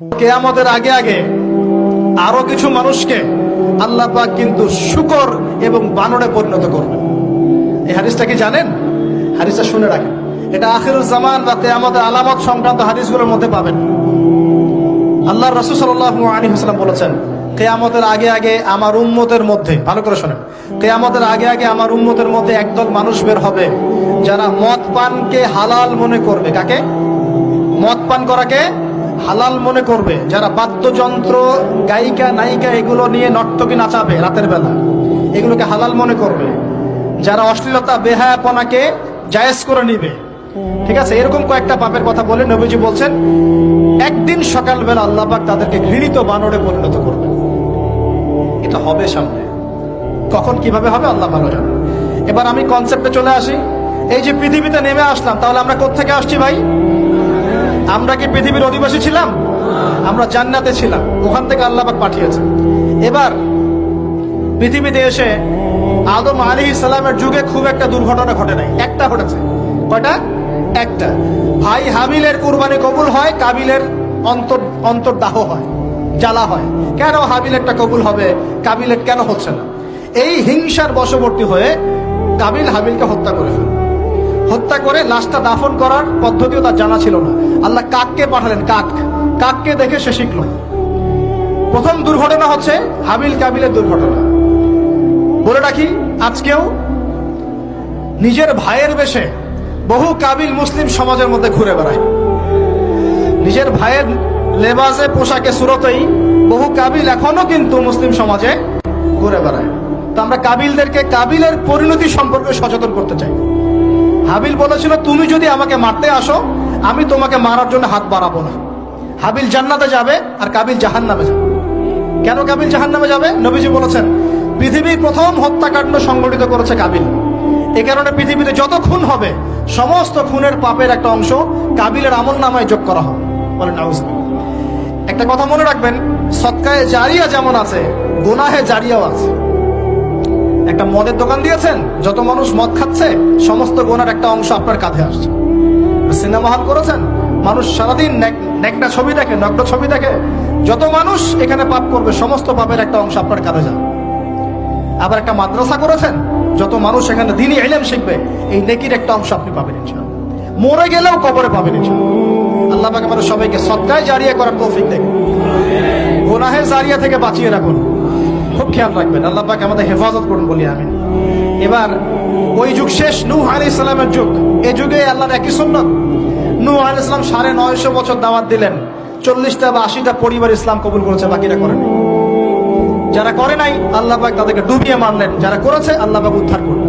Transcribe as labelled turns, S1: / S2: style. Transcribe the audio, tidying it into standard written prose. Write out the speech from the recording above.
S1: কিয়ামতের আগে আগে আরো কিছু মানুষকে আল্লাহ পাক কিন্তু শূকর এবং বানরে পরিণত করবেন। এই হাদিসটা কি জানেন? হাদিসটা শুনে রাখেন, এটা আখিরুল জামান বা কিয়ামতের আলামত সংক্রান্ত হাদিসগুলোর মধ্যে পাবেন। আল্লাহর রাসূল সাল্লাল্লাহু আলাইহি ওয়াসাল্লাম বলেছেন, কিয়ামতের আগে আগে আমার উম্মতের মধ্যে, ভালো করে শোনেন, কিয়ামতের আগে আগে আমার উম্মতের মধ্যে একদল মানুষ বের হবে যারা মদ পানকে হালাল মনে করবে। কাকে? মদ পান করাকে হালাল মনে করবে। যারা বাদ্যযন্ত্র, গায়িকা, নায়িকা এগুলো নিয়ে নর্তকী নাচাবে রাতের বেলা, এগুলোকে হালাল মনে করবে। যারা অশ্লীলতা, বেহায়াপনাকে জায়েজ করে নিবে, ঠিক আছে, এরকম কয়েকটা পাপের কথা বলে নবীজি বলছেন একদিন সকালবেলা আল্লাহ পাক তাদেরকে ঘৃণিত বানরে পরিণত করবে। এটা হবে সামনে, কখন কিভাবে হবে আল্লাহ ভালো জানেন। এবার আমি কনসেপ্টে চলে আসি। এই যে পৃথিবীতে নেমে আসলাম, তাহলে আমরা কোত্থেকে আসছি ভাই? আমরা কি পৃথিবীর অধিবাসী ছিলাম? আমরা জান্নাতে ছিলাম, ওখান থেকে আল্লাহ পাক পাঠিয়েছে। এবার পৃথিবীতে এসে আদম আলাইহিস সালামের যুগে খুব একটা দুর্ঘটনা ঘটে নাই, একটা ঘটেছে। কয়টা? একটা। ভাই হাবিলের কুরবানি কবুল হয়, কাবিলের অন্তর্দাহ হয়, জ্বালা হয়। কেন হাবিলেরটা কবুল হবে, কাবিলের কেন হচ্ছে না? এই হিংসার বশবর্তী হয়ে কাবিল হাবিলকে হত্যা করে ফেলে। হত্যা করে লাশটা দাফন করার পদ্ধতিও তার জানা ছিল না। আল্লাহ কাককে পাঠালেন, কাককে দেখে সে শিখল। প্রথম দুর্ঘটনা হচ্ছে হাবিল কাবিলের দুর্ঘটনা। বলে রাখি, আজকেও নিজের ভাইয়ের বেশে বহু কাবিল মুসলিম সমাজের মধ্যে ঘুরে বেড়ায়। নিজের ভাইয়ের লেবাসে, পোশাকে, সুরতেই বহু কাবিল এখনো কিন্তু মুসলিম সমাজে ঘুরে বেড়ায়। তো আমরা কাবিলদেরকে কাবিলের পরিণতি সম্পর্কে সচেতন করতে চাই। হাবিল বলেছিল, তুমি যদি আমাকে মারতে আসো, আমি তোমাকে মারার জন্য হাত বাড়াবো না। হাবিল জান্নাতে যাবে আর কাবিল জাহান্নামে যাবে। কেন কাবিল জাহান্নামে যাবে? নবীজি বলেছেন, পৃথিবীর প্রথম হত্যাকাণ্ড সংগঠিত করেছে কাবিল। এ কারণে পৃথিবীতে যত খুন হবে, সমস্ত খুনের পাপের একটা অংশ কাবিলের আমলনামায় যোগ করা হবে। বলেন নাউজুবিল্লাহ। একটা কথা মনে রাখবেন, সদকায়ে জারিয়া যেমন আছে, গুনাহে জারিয়াও আছে। একটা মদের দোকান দিয়েছেন, যত মানুষ মদ খাচ্ছে, সমস্ত গুনার একটা অংশ আপনার কাঁধে আসছে। সিনেমা হল করেছেন, মানুষ সারাদিন নেকটা ছবি দেখে, নগ্ন ছবি দেখে, যত মানুষ এখানে পাপ করবে, সমস্ত পাপের একটা অংশ আপনার কাঁধে যাবে। আবার একটা মাদ্রাসা করেছেন, যত মানুষ এখানে দ্বীনি ইলম শিখবে, এই নেকির একটা অংশ আপনি পাবেন ইনশাআল্লাহ। মরে গেলেও কবরে পাবেন ইনশাআল্লাহ। আল্লাহ পাক আমাদের সবাইকে সদকায়ে জারিয়া করার তৌফিক দেন, গুনাহে জারিয়া থেকে বাঁচিয়ে রাখুন। খুব খেয়াল রাখবেন, আল্লাহ পাক আমাদের হেফাজত করুন বলি আমিন। এবার ওই যুগ শেষ, নূহ আলাইহিস সালামের যুগ। এই যুগে আল্লাহর একই সুন্নাত। নূহ আলাইহিস সালাম 950 বছর দাওয়াত দিলেন, 40টা বা 80টা পরিবার ইসলাম কবুল করেছে, বাকিরা করেনি। যারা করে নাই আল্লাহ পাক তাদেরকে ডুবিয়ে মারলেন, যারা করেছে আল্লাহ পাক উদ্ধার করলেন।